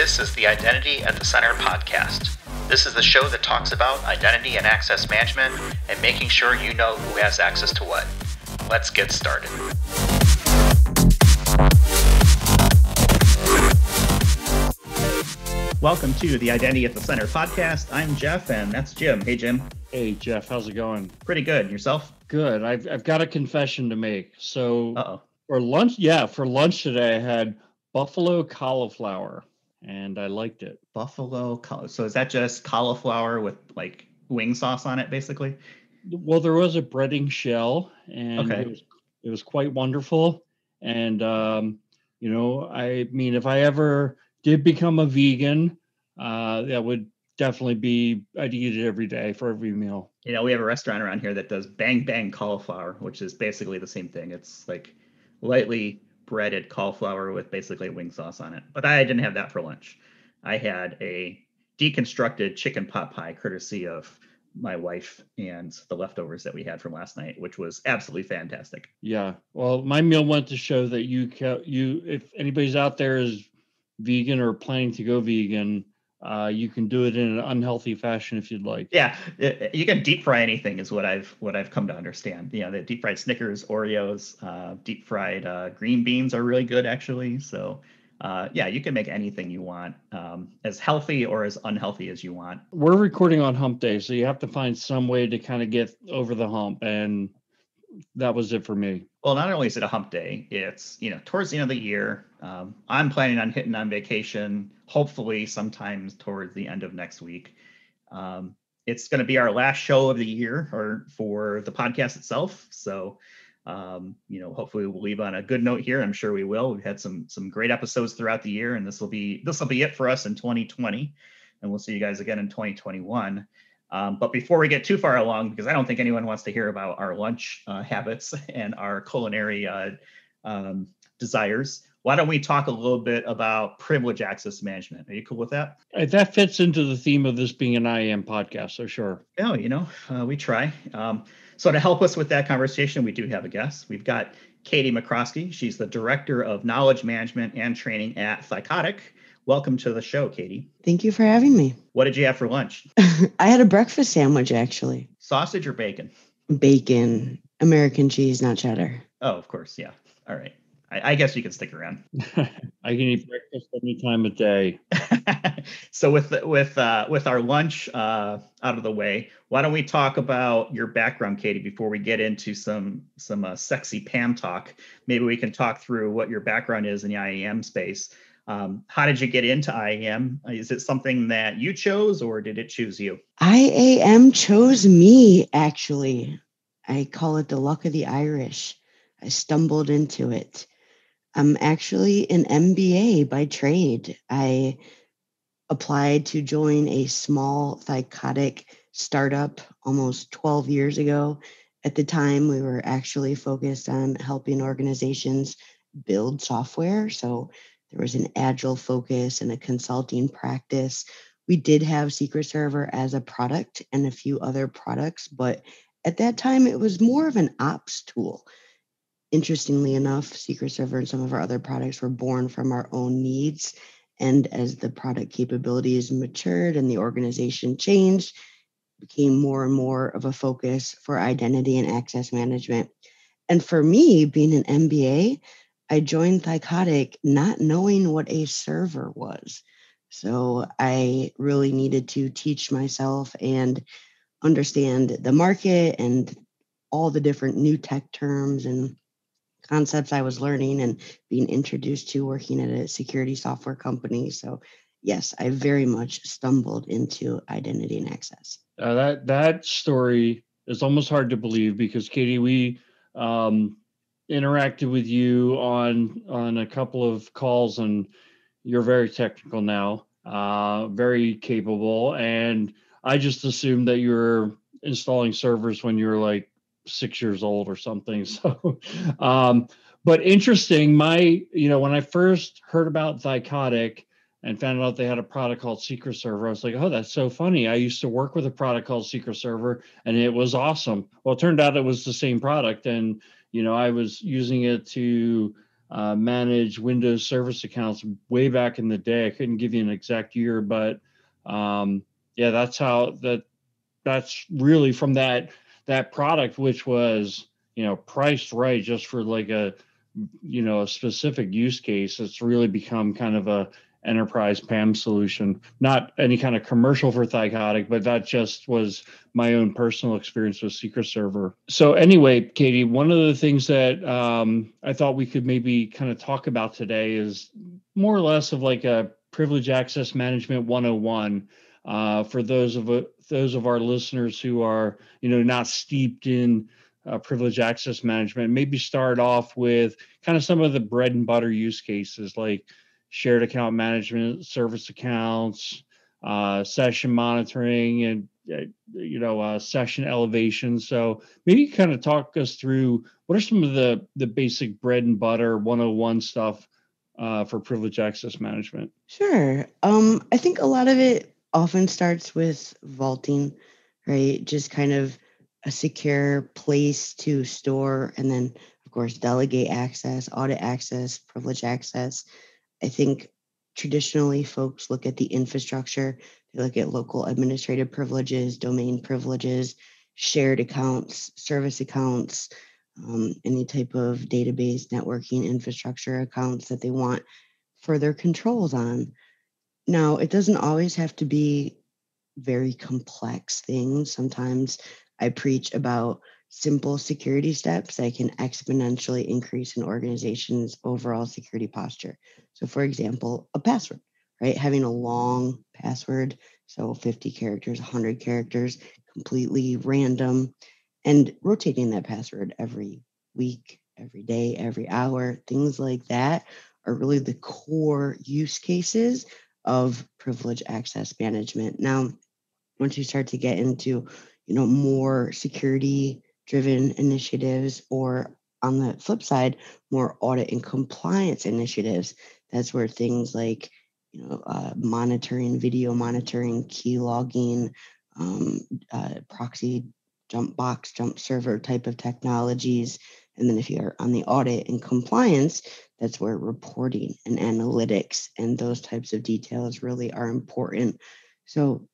This is the Identity at the Center podcast. This is the show that talks about identity and access management and making sure you know who has access to what. Let's get started. Welcome to the Identity at the Center podcast. I'm Jeff, and that's Jim. Hey, Jim. Hey, Jeff. How's it going? Pretty good. Yourself? Good. I've got a confession to make. So for lunch today, I had buffalo cauliflower, and I liked it. So is that just cauliflower with like wing sauce on it, basically? Well, there was a breading shell, and it was quite wonderful. And I mean, if I ever did become a vegan, that would definitely be, I'd eat it every day for every meal. You know, we have a restaurant around here that does bang bang cauliflower, which is basically the same thing. It's like lightly breaded cauliflower with basically wing sauce on it. But I didn't have that for lunch. I had a deconstructed chicken pot pie courtesy of my wife and the leftovers that we had from last night, which was absolutely fantastic. Yeah. Well, my meal went to show that you if anybody's out there is vegan or planning to go vegan, you can do it in an unhealthy fashion if you'd like. Yeah, you can deep fry anything is what I've come to understand. You know, the deep fried Snickers, Oreos, deep fried green beans are really good actually. So yeah, you can make anything you want, as healthy or as unhealthy as you want. We're recording on hump day, so you have to find some way to kind of get over the hump, and that was it for me. Well, not only is it a hump day, it's, towards the end of the year. I'm planning on hitting on vacation, hopefully sometimes towards the end of next week. It's going to be our last show of the year or for the podcast itself. So, hopefully we'll leave on a good note here. I'm sure we will. We've had some great episodes throughout the year, and this will be it for us in 2020. And we'll see you guys again in 2021. But before we get too far along, because I don't think anyone wants to hear about our lunch habits and our culinary desires, why don't we talk a little bit about privilege access management? Are you cool with that? That fits into the theme of this being an IAM podcast, so sure. Oh, we try. So to help us with that conversation, we do have a guest. We've got Katie McCroskey. She's the Director of Knowledge Management and Training at Thycotic. Welcome to the show, Katie. Thank you for having me. What did you have for lunch? I had a breakfast sandwich, actually. Sausage or bacon? Bacon. American cheese, not cheddar. Oh, of course. Yeah. All right. I guess you can stick around. I can eat breakfast any time of day. So with our lunch out of the way, why don't we talk about your background, Katie, before we get into some sexy PAM talk? Maybe we can talk through what your background is in the IAM space. How did you get into IAM? Is it something that you chose or did it choose you? IAM chose me, actually. I call it the luck of the Irish. I stumbled into it. I'm actually an MBA by trade. I applied to join a small Thycotic startup almost 12 years ago. At the time, we were actually focused on helping organizations build software. So there was an agile focus and a consulting practice. We did have Secret Server as a product and a few other products, but at that time, it was more of an ops tool. Interestingly enough, Secret Server and some of our other products were born from our own needs. And as the product capabilities matured and the organization changed, it became more and more of a focus for identity and access management. And for me, being an MBA, I joined Thycotic not knowing what a server was. So I really needed to teach myself and understand the market and all the different new tech terms and concepts I was learning and being introduced to working at a security software company. So yes, I very much stumbled into identity and access. That story is almost hard to believe because, Katie, we interacted with you on a couple of calls, and you're very technical now, very capable. And I just assumed that you were installing servers when you were like 6 years old or something. So, but interesting, when I first heard about Thycotic and found out they had a product called Secret Server, I was like, oh, that's so funny. I used to work with a product called Secret Server and it was awesome. Well, it turned out it was the same product. And, I was using it to manage Windows service accounts way back in the day. I couldn't give you an exact year, but yeah, that's really from that product, which was, priced right just for like a specific use case. It's really become kind of a enterprise PAM solution, not any kind of commercial for Thycotic, but that just was my own personal experience with Secret Server. So anyway, Katie, one of the things that I thought we could maybe kind of talk about today is more or less of like a privilege access management 101 for those of our listeners who are, not steeped in privilege access management. Maybe start off with kind of some of the bread and butter use cases like shared account management, service accounts, session monitoring, and session elevation. So maybe kind of talk us through what are some of the basic bread and butter 101 stuff for privilege access management. Sure. I think a lot of it often starts with vaulting, right? Just kind of a secure place to store and then, of course, delegate access, audit access, privilege access. I think traditionally folks look at the infrastructure, they look at local administrative privileges, domain privileges, shared accounts, service accounts, any type of database, networking, infrastructure accounts that they want further controls on. Now, it doesn't always have to be very complex things. Sometimes I preach about simple security steps that can exponentially increase an organization's overall security posture. So, for example, a password, right? Having a long password, so 50 characters, 100 characters, completely random, and rotating that password every week, every day, every hour, things like that are really the core use cases of privilege access management. Now, once you start to get into, more security driven initiatives, or on the flip side, more audit and compliance initiatives, that's where things like, monitoring, video monitoring, key logging, proxy jump box, jump server type of technologies. And then if you're on the audit and compliance, that's where reporting and analytics and those types of details really are important. So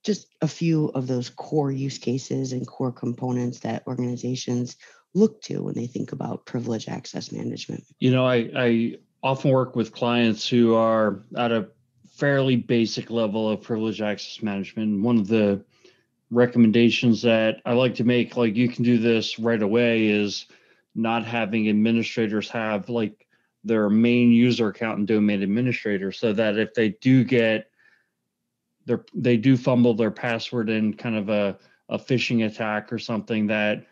just a few of those core use cases and core components that organizations look to when they think about privilege access management. I often work with clients who are at a fairly basic level of privilege access management. One of the recommendations that I like to make, like you can do this right away, is not having administrators have like their main user account and domain administrator, so that if they do fumble their password in kind of a phishing attack or something, that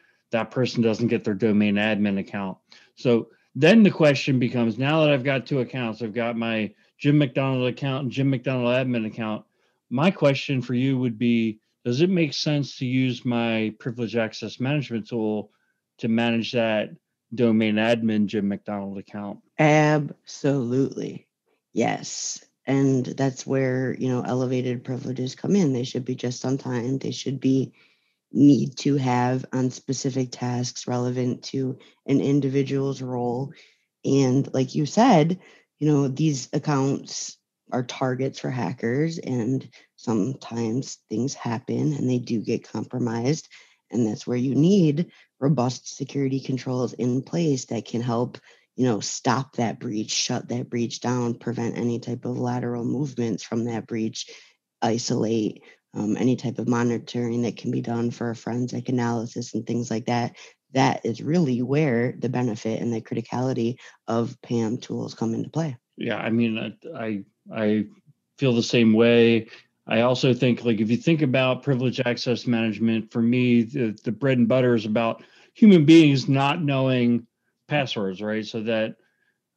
person doesn't get their domain admin account. So then the question becomes, now that I've got two accounts, I've got my Jim McDonald account and Jim McDonald admin account. My question for you would be, does it make sense to use my privilege access management tool to manage that domain admin Jim McDonald account? Absolutely. Yes. And that's where, elevated privileges come in. They should be just on time. They should be need to have on specific tasks relevant to an individual's role. And like you said, these accounts are targets for hackers, and sometimes things happen and they do get compromised. And that's where you need robust security controls in place that can help, stop that breach, shut that breach down, prevent any type of lateral movements from that breach, isolate any type of monitoring that can be done for a forensic analysis and things like that. That is really where the benefit and the criticality of PAM tools come into play. Yeah, I mean, I feel the same way. I also think, like, if you think about privilege access management, for me, the bread and butter is about human beings not knowing passwords, right? So that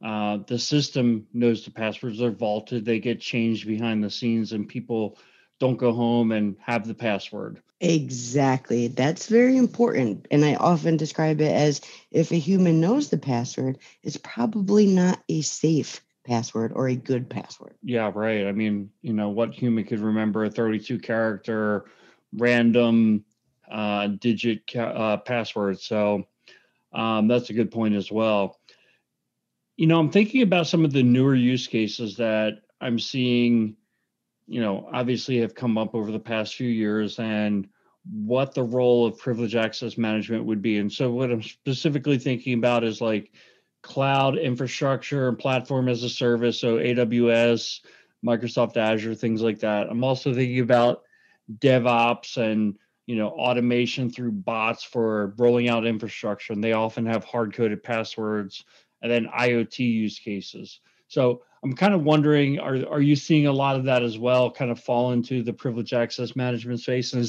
the system knows the passwords. They're vaulted, they get changed behind the scenes, and people don't go home and have the password. Exactly. That's very important. And I often describe it as, if a human knows the password, it's probably not a safe password or a good password. Yeah, right. I mean, what human could remember a 32 character random digit password? So that's a good point as well. I'm thinking about some of the newer use cases that I'm seeing, obviously have come up over the past few years, and what the role of privilege access management would be. And so what I'm specifically thinking about is like cloud infrastructure and platform as a service. So AWS, Microsoft Azure, things like that. I'm also thinking about DevOps and automation through bots for rolling out infrastructure, and they often have hard-coded passwords, and then IoT use cases. So I'm kind of wondering, are you seeing a lot of that as well, kind of fall into the privilege access management space? And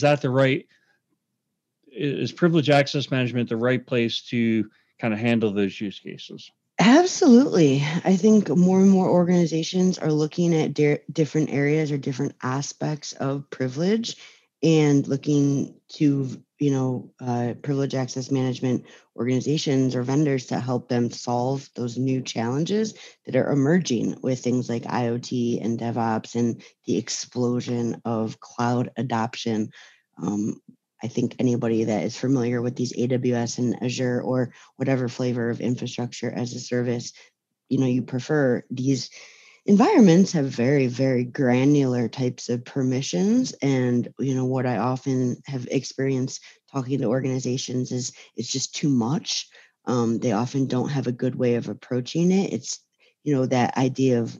is privilege access management the right place to kind of handle those use cases? Absolutely. I think more and more organizations are looking at different areas or different aspects of privilege and looking to, privilege access management organizations or vendors to help them solve those new challenges that are emerging with things like IoT and DevOps and the explosion of cloud adoption. I think anybody that is familiar with these AWS and Azure or whatever flavor of infrastructure as a service, you prefer, these environments have very, very granular types of permissions. And, what I often have experienced talking to organizations is it's just too much. They often don't have a good way of approaching it. It's, that idea of,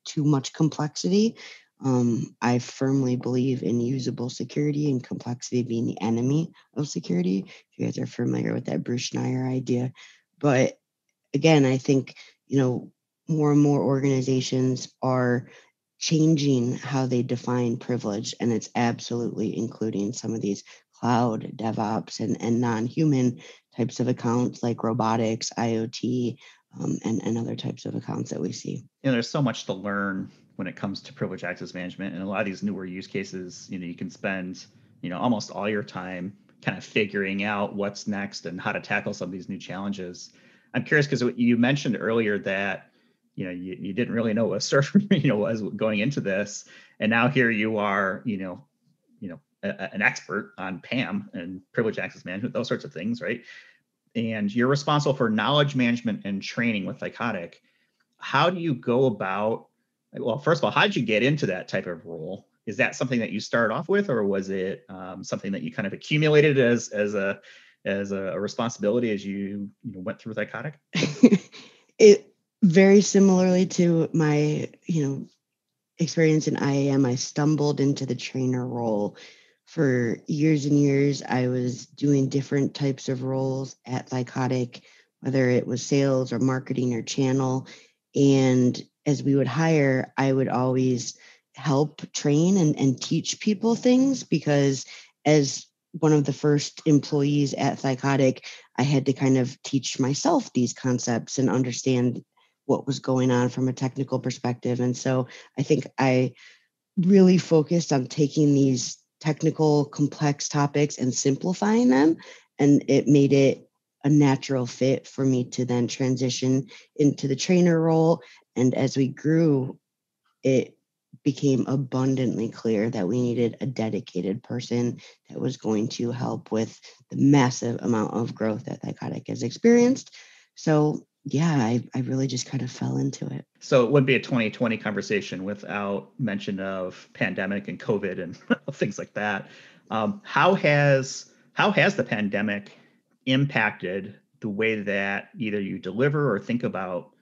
too much complexity. I firmly believe in usable security and complexity being the enemy of security. If you guys are familiar with that Bruce Schneier idea. But again, I think, more and more organizations are changing how they define privilege, and it's absolutely including some of these cloud, DevOps, and non-human types of accounts like robotics, IoT, and other types of accounts that we see. There's so much to learn when it comes to privilege access management, and a lot of these newer use cases, you can spend, almost all your time kind of figuring out what's next and how to tackle some of these new challenges. I'm curious because you mentioned earlier that you didn't really know what a server was going into this, and now here you are, an expert on PAM and privilege access management, those sorts of things, right? And you're responsible for knowledge management and training with Thycotic. How do you go about? Well, first of all, how did you get into that type of role? Is that something that you started off with, or was it something that you kind of accumulated as a responsibility as you went through Thycotic? It very similarly to my experience in IAM, I stumbled into the trainer role. For years and years, I was doing different types of roles at Thycotic, whether it was sales or marketing or channel. And as we would hire, I would always help train and teach people things, because as one of the first employees at Thycotic, I had to kind of teach myself these concepts and understand what was going on from a technical perspective. And so I think I really focused on taking these technical, complex topics and simplifying them. And it made it a natural fit for me to then transition into the trainer role. And as we grew, it became abundantly clear that we needed a dedicated person that was going to help with the massive amount of growth that Thycotic has experienced. So yeah, I really just kind of fell into it. So it wouldn't be a 2020 conversation without mention of pandemic and COVID and things like that. How has the pandemic impacted the way that either you deliver or think about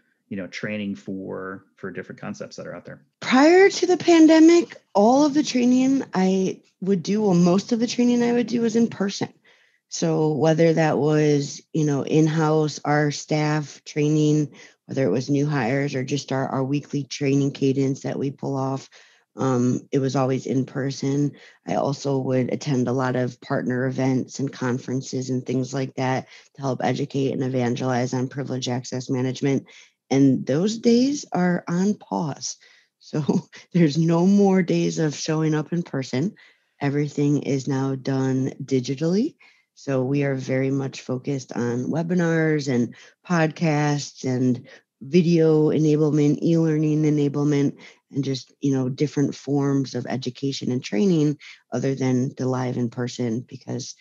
training for different concepts that are out there? Prior to the pandemic, all of the training I would do, well, most of the training I would do was in person. So whether that was, in-house, our staff training, whether it was new hires or just our weekly training cadence that we pull off, it was always in person. I also would attend a lot of partner events and conferences and things like that to help educate and evangelize on privilege access management. And those days are on pause. So there's no more days of showing up in person. Everything is now done digitally. So we are very much focused on webinars and podcasts and video enablement, e-learning enablement, and just, different forms of education and training other than the live in person, because,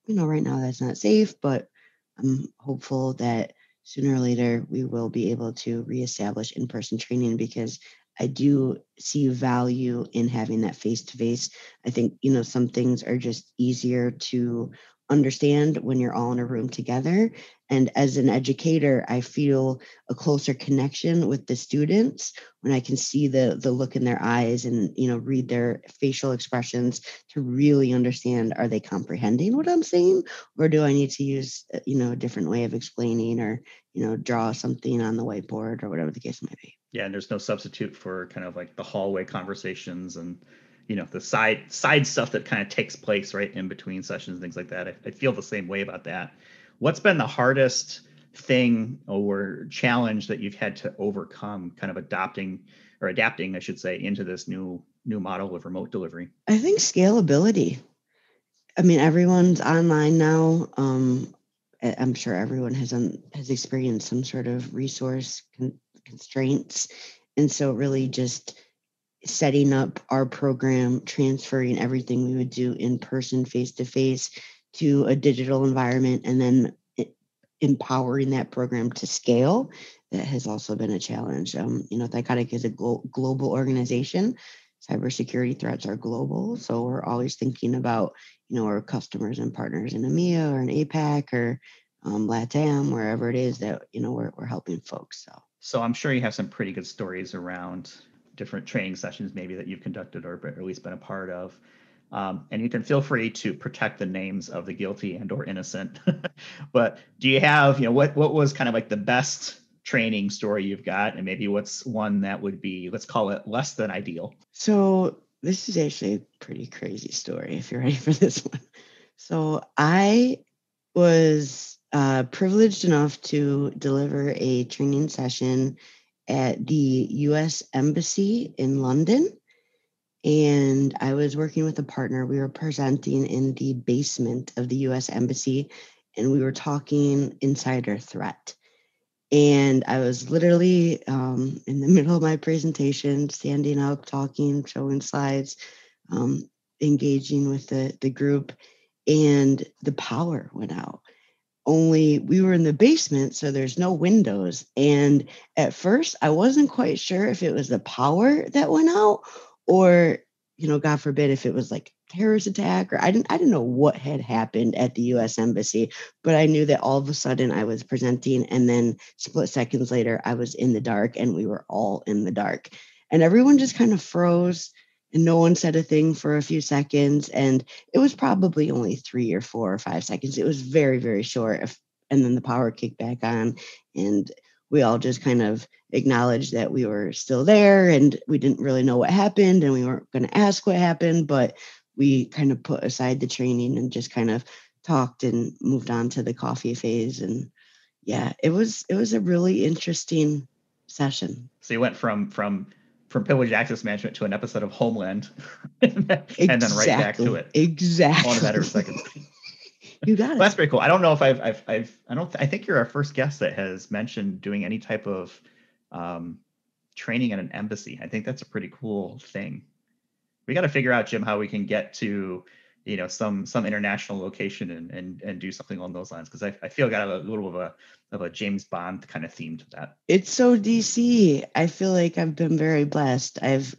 right now that's not safe, but I'm hopeful that sooner or later we will be able to reestablish in-person training, because I do see value in having that face-to-face. I think, some things are just easier to understand when you're all in a room together. And as an educator, I feel a closer connection with the students when I can see the look in their eyes and, read their facial expressions to really understand, are they comprehending what I'm saying? Or do I need to use, a different way of explaining, or, draw something on the whiteboard, or whatever the case might be. Yeah, and there's no substitute for kind of like the hallway conversations and the side stuff that kind of takes place right in between sessions, things like that. I feel the same way about that. What's been the hardest thing or challenge that you've had to overcome, kind of adapting, I should say, into this new model of remote delivery? I think scalability. I mean, everyone's online now. I'm sure everyone has experienced some sort of resource constraints, and so really just setting up our program, transferring everything we would do in person, face to face, to a digital environment, and then empowering that program to scale. That has also been a challenge. Thycotic is a global organization. Cybersecurity threats are global, so we're always thinking about our customers and partners in EMEA or in APAC or LATAM, wherever it is that we're helping folks. So I'm sure you have some pretty good stories around different training sessions maybe that you've conducted or at least been a part of. And you can feel free to protect the names of the guilty and or innocent. But do you have, what was kind of like the best training story you've got, and maybe what's one that would be, let's call it, less than ideal? So this is actually a pretty crazy story, if you're ready for this one. So I was privileged enough to deliver a training session at the U.S. Embassy in London. And I was working with a partner. We were presenting in the basement of the U.S. Embassy, and we were talking insider threat. And I was literally in the middle of my presentation, standing up, talking, showing slides, engaging with the group, and the power went out. Only we were in the basement, so there's no windows. And at first, I wasn't quite sure if it was the power that went out, or, God forbid, if it was like terrorist attack, or I didn't know what had happened at the U.S. Embassy, but I knew that all of a sudden I was presenting, and then split seconds later, I was in the dark, and we were all in the dark. And everyone just kind of froze, and no one said a thing for a few seconds. And it was probably only 3 or 4 or 5 seconds. It was very, very short. And then the power kicked back on, and we all just kind of acknowledged that we were still there, and we didn't really know what happened, and we weren't going to ask what happened, but we kind of put aside the training and just kind of talked and moved on to the coffee phase. And yeah, it was a really interesting session. So you went from privileged access management to an episode of Homeland, and then right back to it. Exactly. On a matter of seconds. You got it. Well, that's pretty cool. I don't know if I think you're our first guest that has mentioned doing any type of training at an embassy. I think that's a pretty cool thing. We got to figure out, Jim, how we can get to, some international location and do something along those lines, because I feel got a little of a James Bond kind of theme to that. It's so DC. I feel like I've been very blessed. I've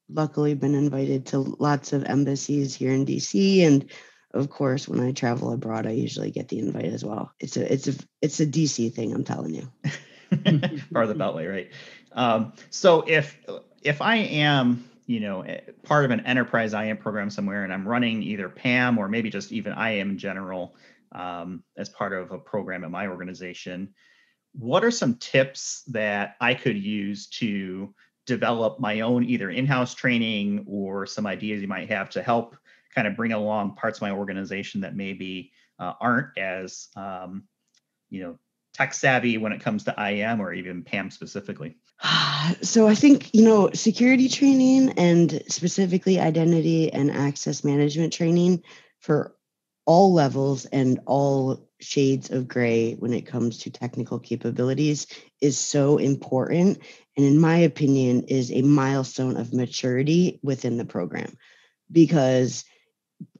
luckily been invited to lots of embassies here in DC, and of course, when I travel abroad, I usually get the invite as well. It's a DC thing, I'm telling you. Part of the Beltway, right? So if I am, part of an enterprise IAM program somewhere, and I'm running either PAM or maybe just even IAM in general as part of a program at my organization, what are some tips that I could use to develop my own either in-house training or some ideas you might have to help kind of bring along parts of my organization that maybe aren't as tech savvy when it comes to IAM or even PAM specifically? So I think, security training, and specifically identity and access management training for all levels and all shades of gray when it comes to technical capabilities is so important. And in my opinion, is a milestone of maturity within the program, because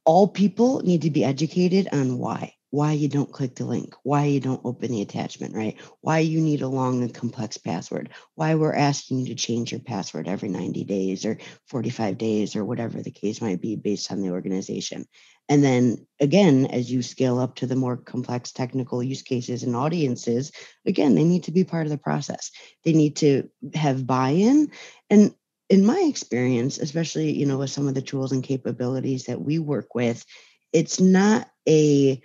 all people need to be educated on why. why you don't click the link, why you don't open the attachment, right? Why you need a long and complex password, why we're asking you to change your password every 90 days or 45 days or whatever the case might be based on the organization. And then again, as you scale up to the more complex technical use cases and audiences, again, they need to be part of the process. They need to have buy-in. And in my experience, especially, with some of the tools and capabilities that we work with, it's not a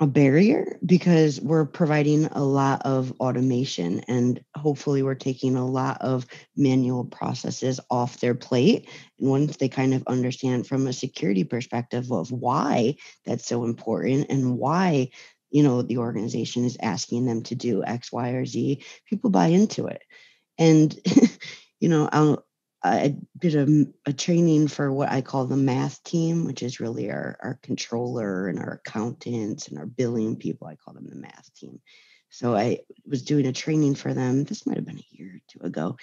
barrier because we're providing a lot of automation and hopefully we're taking a lot of manual processes off their plate. And once they kind of understand from a security perspective of why that's so important and why, the organization is asking them to do X, Y, or Z, people buy into it. And, I did a training for what I call the math team, which is really our controller and our accountants and our billing people. I call them the math team. So I was doing a training for them. This might have been a year or two ago.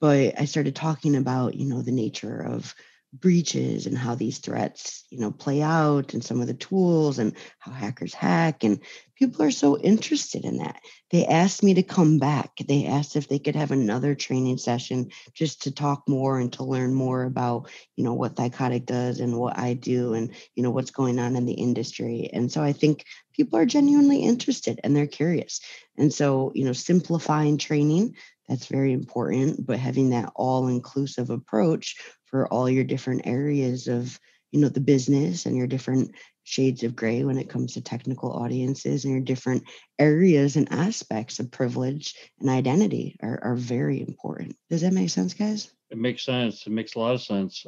But I started talking about, the nature of breaches and how these threats, play out and some of the tools and how hackers hack. And people are so interested in that. They asked me to come back. They asked if they could have another training session just to talk more and to learn more about, what Thycotic does and what I do and, what's going on in the industry. And so I think people are genuinely interested and they're curious. And so, simplifying training, that's very important, but having that all-inclusive approach for all your different areas of, the business and your different shades of gray when it comes to technical audiences and your different areas and aspects of privilege and identity are very important. Does that make sense, guys? It makes sense. It makes a lot of sense.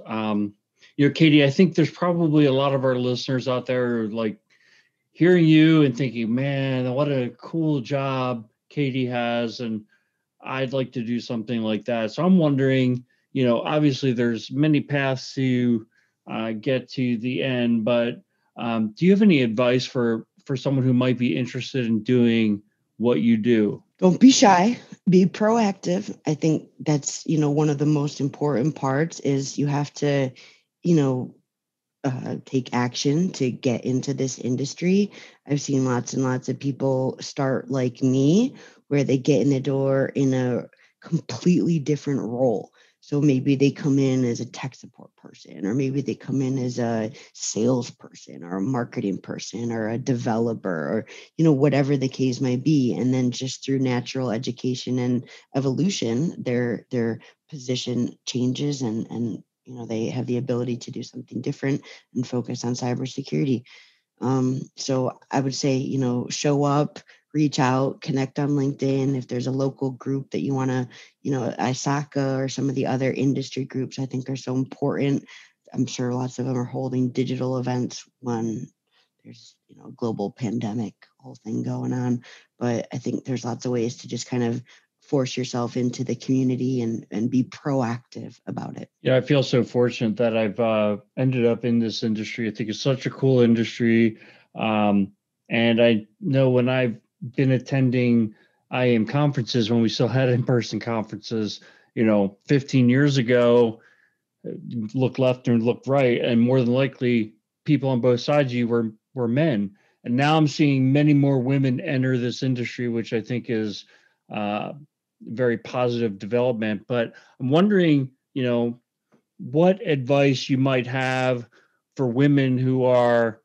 Katie, I think there's probably a lot of our listeners out there like hearing you and thinking, man, what a cool job Katie has. And I'd like to do something like that. So I'm wondering, obviously there's many paths to get to the end, but do you have any advice for someone who might be interested in doing what you do? Don't be shy, be proactive. I think that's, one of the most important parts is you have to, you know, take action to get into this industry. I've seen lots and lots of people start like me, where they get in the door in a completely different role. So maybe they come in as a tech support person, or maybe they come in as a salesperson or a marketing person or a developer or, whatever the case might be. And then just through natural education and evolution, their position changes and they have the ability to do something different and focus on cybersecurity. So I would say, show up, reach out, connect on LinkedIn. If there's a local group that you want to, ISACA or some of the other industry groups, I think are so important. I'm sure lots of them are holding digital events when there's, a global pandemic whole thing going on. But I think there's lots of ways to just kind of force yourself into the community and be proactive about it. Yeah, I feel so fortunate that I've ended up in this industry. I think it's such a cool industry. And I know when I've been attending IAM conferences, when we still had in-person conferences, 15 years ago, look left and look right, and more than likely people on both sides of you were men. And now I'm seeing many more women enter this industry, which I think is very positive development. But I'm wondering, what advice you might have for women who are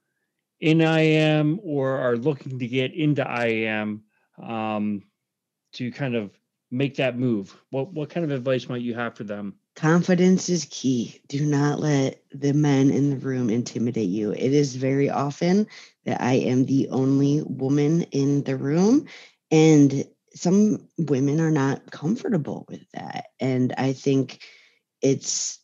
in IAM or are looking to get into IAM to kind of make that move. What kind of advice might you have for them? Confidence is key. Do not let the men in the room intimidate you. It is very often that I am the only woman in the room, and some women are not comfortable with that. And I think it's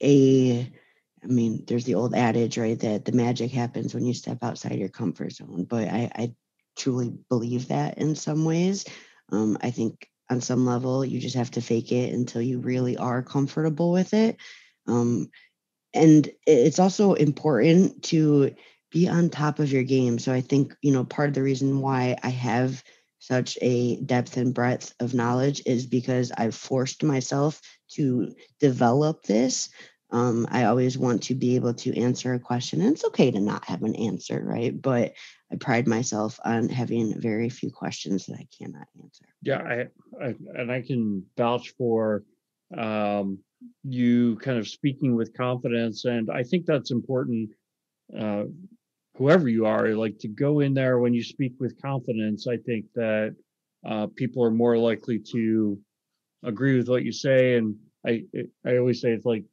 there's the old adage, right, that the magic happens when you step outside your comfort zone. But I truly believe that in some ways. I think on some level, you just have to fake it until you really are comfortable with it. And it's also important to be on top of your game. So I think, part of the reason why I have such a depth and breadth of knowledge is because I've forced myself to develop this. I always want to be able to answer a question, and it's okay to not have an answer, right? But I pride myself on having very few questions that I cannot answer. Yeah, I can vouch for um, you kind of speaking with confidence, and I think that's important. Uh, Whoever you are, like to go in there when you speak with confidence. I think that people are more likely to agree with what you say, and I always say it's like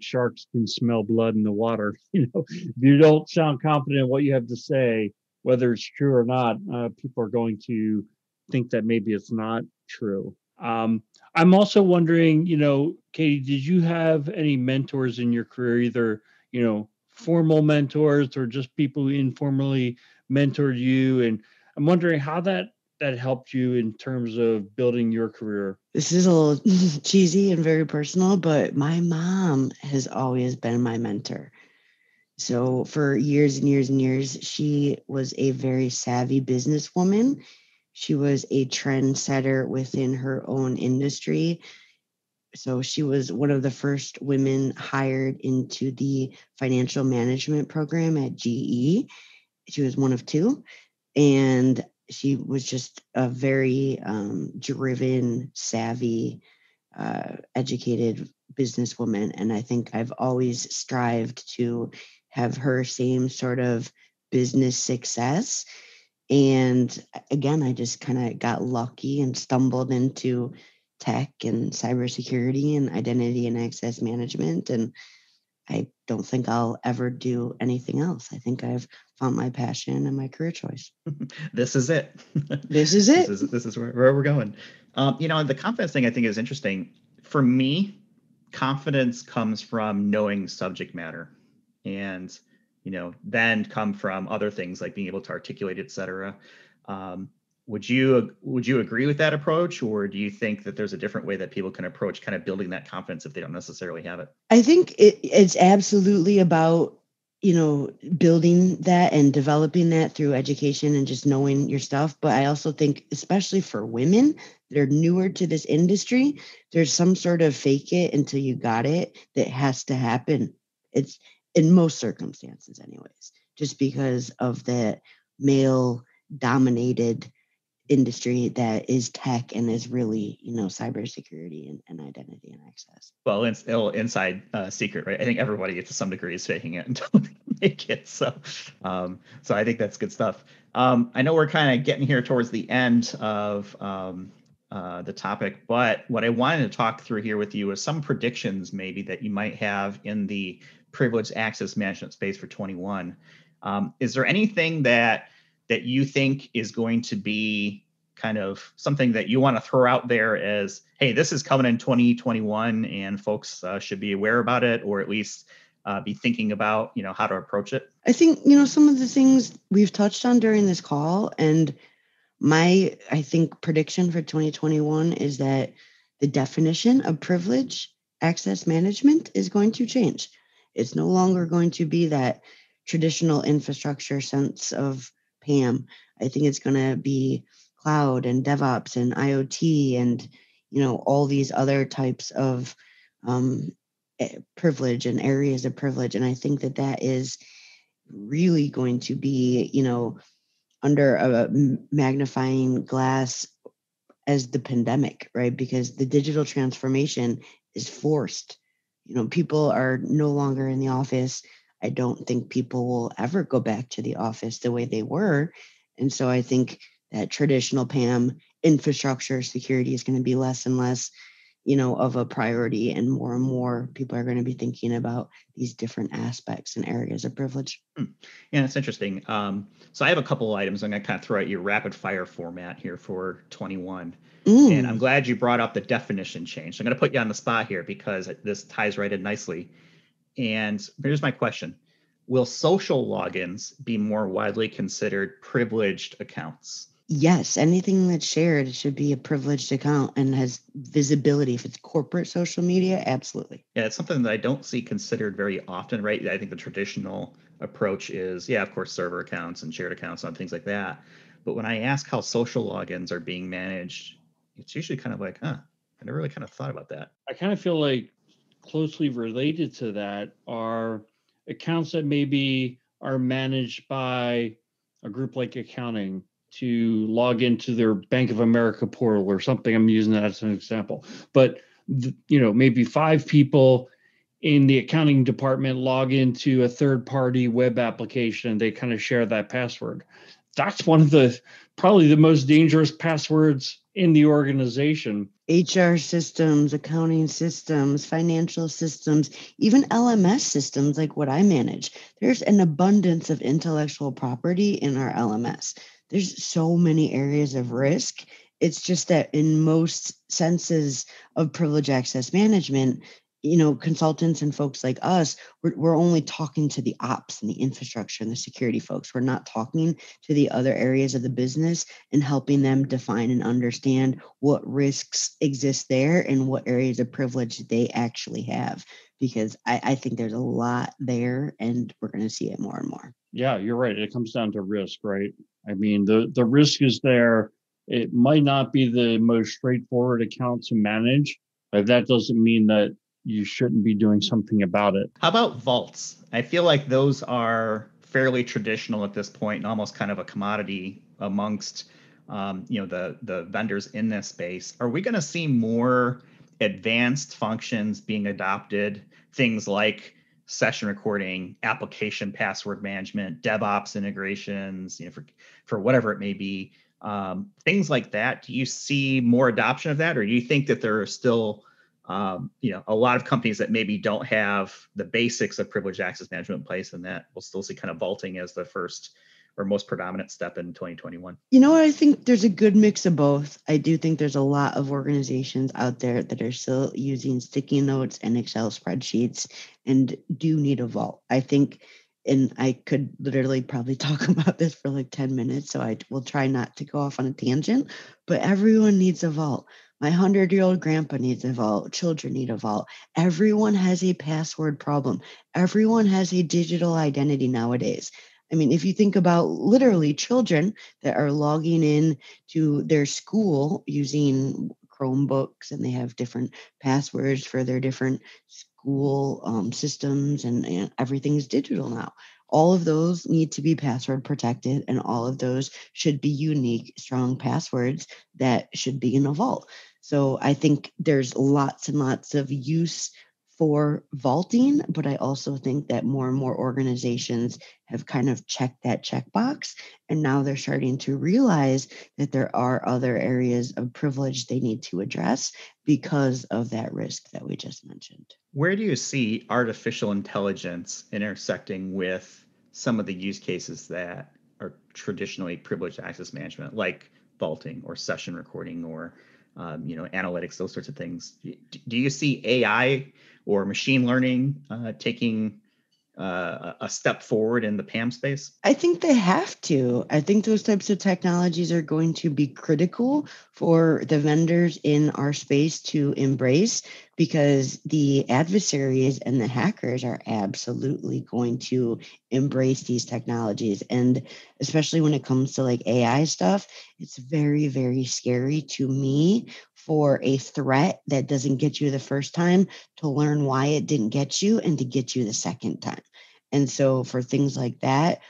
sharks can smell blood in the water. If you don't sound confident in what you have to say, whether it's true or not, people are going to think that maybe it's not true. I'm also wondering, Katie, did you have any mentors in your career, either formal mentors or just people who informally mentored you? And I'm wondering how that helped you in terms of building your career. This is a little cheesy and very personal, but my mom has always been my mentor. So for years and years and years, she was a very savvy businesswoman. She was a trendsetter within her own industry. So she was one of the first women hired into the financial management program at GE. She was one of two. And she was just a very driven, savvy, educated businesswoman. And I think I've always strived to have her same sort of business success. And again, I just kind of got lucky and stumbled into tech and cybersecurity and identity and access management. And I don't think I'll ever do anything else. I think I've found my passion and my career choice. This is it. This is it. This is where we're going. The confidence thing I think is interesting. For me, confidence comes from knowing subject matter, and then come from other things like being able to articulate, et cetera. Would you agree with that approach, or do you think that there's a different way that people can approach kind of building that confidence if they don't necessarily have it? I think it's absolutely about, building that and developing that through education and just knowing your stuff. But I also think, especially for women that are newer to this industry, there's some sort of fake it until you got it that has to happen. It's in most circumstances, anyways, just because of the male dominated industry that is tech and is really, cybersecurity and identity and access. Well, it's still inside secret, right? I think everybody to some degree is faking it until they make it. So I think that's good stuff. I know we're kind of getting here towards the end of the topic, but what I wanted to talk through here with you is some predictions maybe that you might have in the privileged access management space for 21. Is there anything that you think is going to be kind of something that you want to throw out there as, hey, this is coming in 2021 and folks should be aware about it, or at least be thinking about, how to approach it? I think, some of the things we've touched on during this call, and I think prediction for 2021 is that the definition of privilege access management is going to change. It's no longer going to be that traditional infrastructure sense of PAM. I think it's going to be cloud and DevOps and IoT and, all these other types of privilege and areas of privilege. And I think that is really going to be, under a magnifying glass as the pandemic, right? Because the digital transformation is forced. People are no longer in the office. I don't think people will ever go back to the office the way they were. And so I think that traditional PAM infrastructure security is going to be less and less, of a priority, and more people are going to be thinking about these different aspects and areas of privilege. Yeah, it's interesting. So I have a couple of items. I'm going to kind of throw out your rapid fire format here for 21. And I'm glad you brought up the definition change. So I'm going to put you on the spot here because this ties right in nicely. And here's my question. Will social logins be more widely considered privileged accounts? Yes, anything that's shared should be a privileged account and has visibility. If it's corporate social media, absolutely. Yeah, it's something that I don't see considered very often, right? I think the traditional approach is, yeah, of course, server accounts and shared accounts and things like that. But when I ask how social logins are being managed, it's usually kind of like, I never really kind of thought about that. I kind of feel like closely related to that are accounts that maybe are managed by a group like accounting to log into their Bank of America portal or something. I'm using that as an example. But maybe 5 people in the accounting department log into a third-party web application. They kind of share that password. That's one of the probably the most dangerous passwords in the organization. HR systems, accounting systems, financial systems, even LMS systems like what I manage. There's an abundance of intellectual property in our LMS. There's so many areas of risk. It's just that in most senses of privilege access management, consultants and folks like us, we're only talking to the ops and the infrastructure and the security folks. We're not talking to the other areas of the business and helping them define and understand what risks exist there and what areas of privilege they actually have. Because I think there's a lot there, and we're going to see it more and more. Yeah, you're right. It comes down to risk, right? I mean, the risk is there. It might not be the most straightforward account to manage, but that doesn't mean that you shouldn't be doing something about it. How about vaults? I feel like those are fairly traditional at this point and almost kind of a commodity amongst the vendors in this space. Are we going to see more advanced functions being adopted? Things like session recording, application password management, DevOps integrations, for whatever it may be, things like that. Do you see more adoption of that, or do you think that there are still a lot of companies that maybe don't have the basics of privileged access management in place, and that we'll still see kind of vaulting as the first or most predominant step in 2021? I think there's a good mix of both. I do think there's a lot of organizations out there that are still using sticky notes and Excel spreadsheets and do need a vault. I think, and I could literally probably talk about this for like 10 minutes, so I will try not to go off on a tangent, but everyone needs a vault. My 100-year-old grandpa needs a vault. Children need a vault. Everyone has a password problem. Everyone has a digital identity nowadays. I mean, if you think about literally children that are logging in to their school using Chromebooks, and they have different passwords for their different school systems, and everything's digital now. All of those need to be password protected, and all of those should be unique, strong passwords that should be in a vault. So I think there's lots and lots of use for vaulting, but I also think that more and more organizations have kind of checked that checkbox, and now they're starting to realize that there are other areas of privilege they need to address because of that risk that we just mentioned. Where do you see artificial intelligence intersecting with some of the use cases that are traditionally privileged access management, like vaulting or session recording or analytics, those sorts of things? Do you see AI or machine learning taking a step forward in the PAM space? I think they have to. I think those types of technologies are going to be critical for the vendors in our space to embrace, because the adversaries and the hackers are absolutely going to embrace these technologies. And especially when it comes to like AI stuff, it's very, very scary to me for a threat that doesn't get you the first time to learn why it didn't get you and to get you the second time. And so for things like that,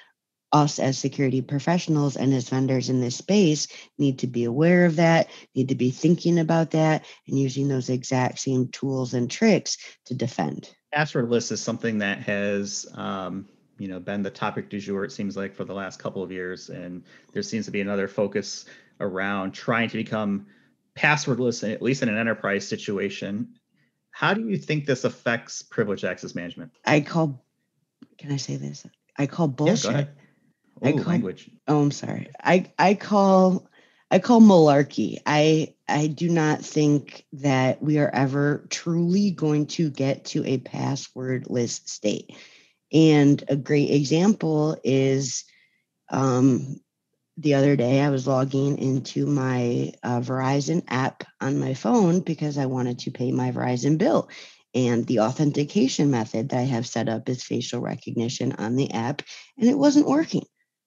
us as security professionals and as vendors in this space need to be aware of that, need to be thinking about that, and using those exact same tools and tricks to defend. Passwordless is something that has been the topic du jour, it seems like, for the last couple of years. And there seems to be another focus around trying to become passwordless, at least in an enterprise situation. How do you think this affects privileged access management? Can I say this? I call Yeah, bullshit. go ahead. Language. Oh, I'm sorry. I call malarkey. I do not think that we are ever truly going to get to a passwordless state. And a great example is the other day I was logging into my Verizon app on my phone because I wanted to pay my Verizon bill. And the authentication method that I have set up is facial recognition on the app, and it wasn't working.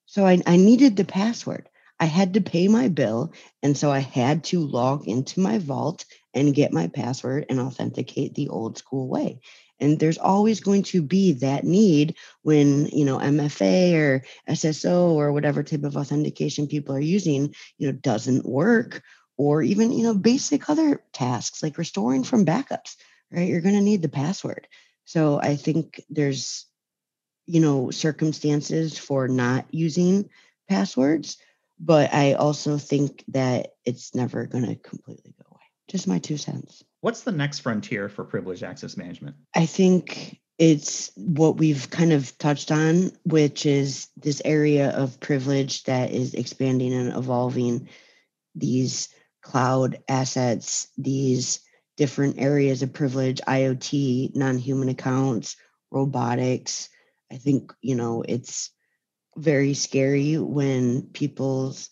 So I needed the password. I had to pay my bill. And so I had to log into my vault and get my password and authenticate the old school way. And there's always going to be that need when, MFA or SSO or whatever type of authentication people are using, doesn't work, or even, basic other tasks like restoring from backups, right? You're going to need the password. So I think there's, circumstances for not using passwords, but I also think that it's never going to completely go away. Just my 2 cents. What's the next frontier for privileged access management? I think it's what we've kind of touched on, which is this area of privilege that is expanding and evolving, these cloud assets, these different areas of privilege, IoT, non-human accounts, robotics. I think, it's very scary when people's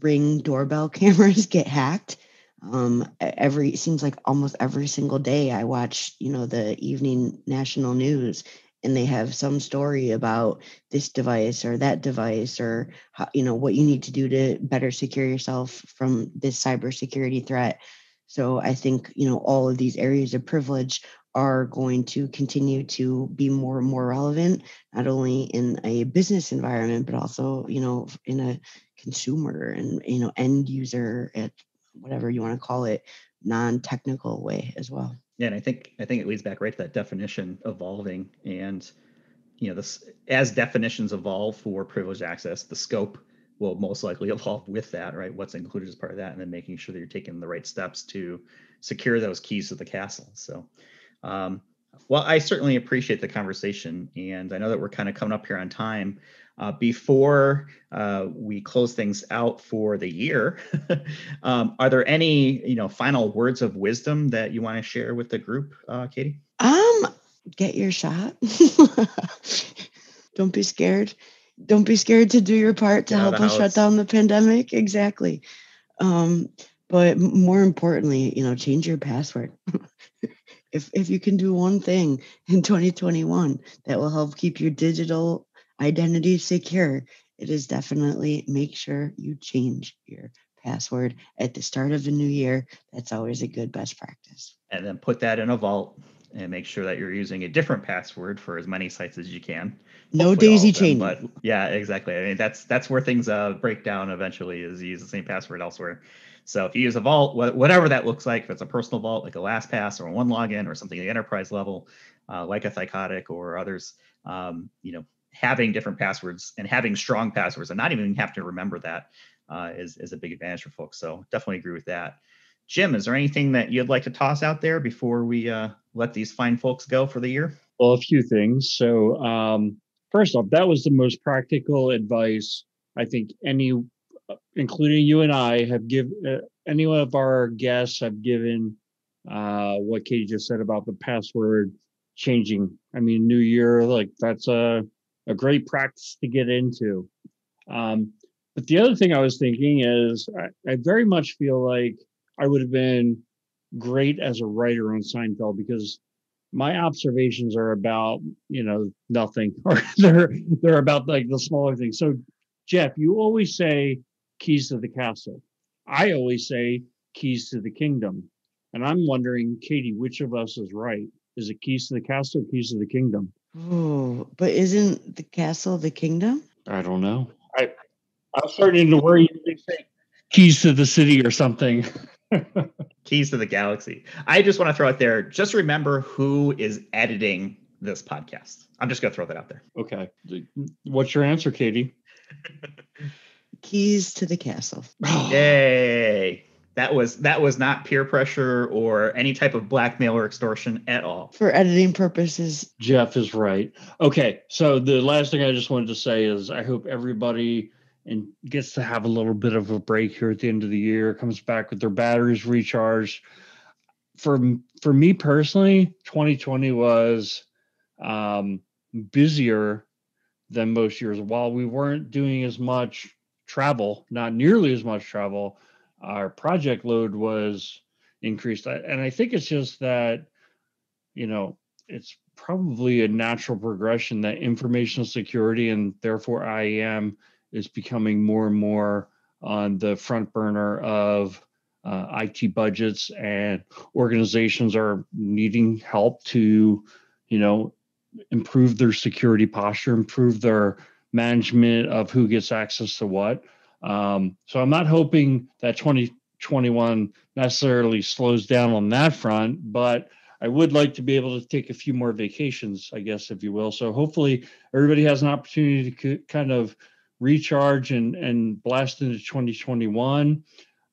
Ring doorbell cameras get hacked. It seems like almost every single day I watch, the evening national news, and they have some story about this device or that device, or how, what you need to do to better secure yourself from this cybersecurity threat. So I think, all of these areas of privilege are going to continue to be more and more relevant, not only in a business environment, but also, in a consumer and, end user, at whatever you want to call it, non-technical way as well. Yeah, and I think it leads back right to that definition evolving, and this, as definitions evolve for privileged access, the scope will most likely evolve with that, right? What's included as part of that, and then making sure that you're taking the right steps to secure those keys to the castle. So, well, I certainly appreciate the conversation, and I know that we're kind of coming up here on time. Before we close things out for the year, are there any final words of wisdom that you want to share with the group, Katie? Get your shot. Don't be scared. Don't be scared to do your part to help us shut down the pandemic. Exactly. But more importantly, change your password. If you can do one thing in 2021 that will help keep your digital identity secure, it is definitely make sure you change your password at the start of the new year. That's always a good best practice. And then put that in a vault and make sure that you're using a different password for as many sites as you can. No daisy chaining. But yeah, exactly. I mean, that's where things break down eventually, is you use the same password elsewhere. So if you use a vault, whatever that looks like, if it's a personal vault like a LastPass or a OneLogin or something at the enterprise level, like a Thycotic or others, having different passwords and having strong passwords and not even have to remember that is a big advantage for folks. So definitely agree with that. Jim, is there anything that you'd like to toss out there before we let these fine folks go for the year? Well, a few things. So first off, that was the most practical advice I think including you and I, have given. Any of our guests have given what Katie just said about the password changing. I mean, new year, like that's a great practice to get into. But the other thing I was thinking is I very much feel like I would have been great as a writer on Seinfeld, because my observations are about, nothing, or they're about like the smaller things. So Jeff, you always say keys to the castle. I always say keys to the kingdom. And I'm wondering, Katie, which of us is right? Is it keys to the castle or keys to the kingdom? Oh, but isn't the castle the kingdom? I don't know. I'm starting to worry they say keys to the city or something. Keys to the galaxy. I just want to throw out there, just remember who is editing this podcast. I'm just going to throw that out there. Okay. What's your answer, Katie? Keys to the castle. Yay. That was not peer pressure or any type of blackmail or extortion at all. For editing purposes. Jeff is right. Okay. So the last thing I just wanted to say is I hope everybody gets to have a little bit of a break here at the end of the year, comes back with their batteries recharged. For me personally, 2020 was busier than most years. While we weren't doing as much travel, not nearly as much travel, our project load was increased. And I think it's just that, it's probably a natural progression that informational security, and therefore IAM, is becoming more and more on the front burner of IT budgets, and organizations are needing help to, improve their security posture, improve their management of who gets access to what. So I'm not hoping that 2021 necessarily slows down on that front, but I would like to be able to take a few more vacations, I guess, if you will. So hopefully everybody has an opportunity to kind of recharge and blast into 2021.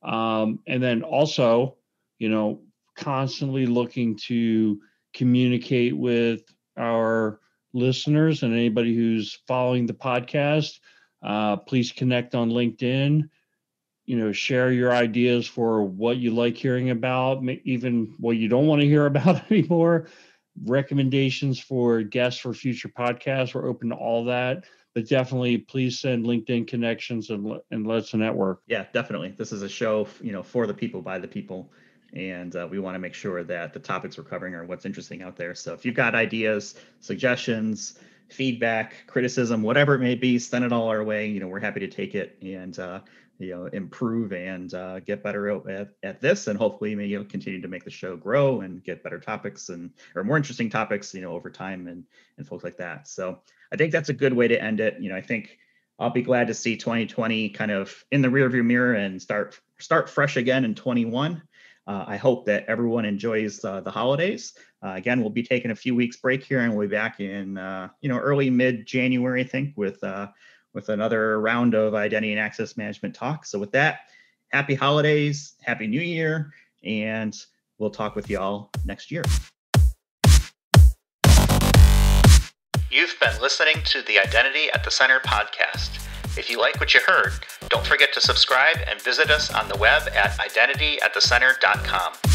And then also, constantly looking to communicate with our listeners and anybody who's following the podcast. Please connect on LinkedIn. Share your ideas for what you like hearing about, even what you don't want to hear about anymore. Recommendations for guests for future podcasts. We're open to all that, but definitely please send LinkedIn connections and let's network. Yeah, definitely. This is a show, for the people, by the people. And we want to make sure that the topics we're covering are what's interesting out there. So if you've got ideas, suggestions, feedback, criticism, whatever it may be, send it all our way. We're happy to take it and, improve and get better at this, and hopefully continue to make the show grow and get better topics or more interesting topics, over time and folks like that. So I think that's a good way to end it. I think I'll be glad to see 2020 kind of in the rearview mirror and start fresh again in 21. I hope that everyone enjoys the holidays. Again, we'll be taking a few weeks break here, and we'll be back in early mid-January, I think, with another round of identity and access management talk. So with that, happy holidays, happy New Year, and we'll talk with y'all next year. You've been listening to the Identity at the Center podcast. If you like what you heard, don't forget to subscribe and visit us on the web at identityatthecenter.com.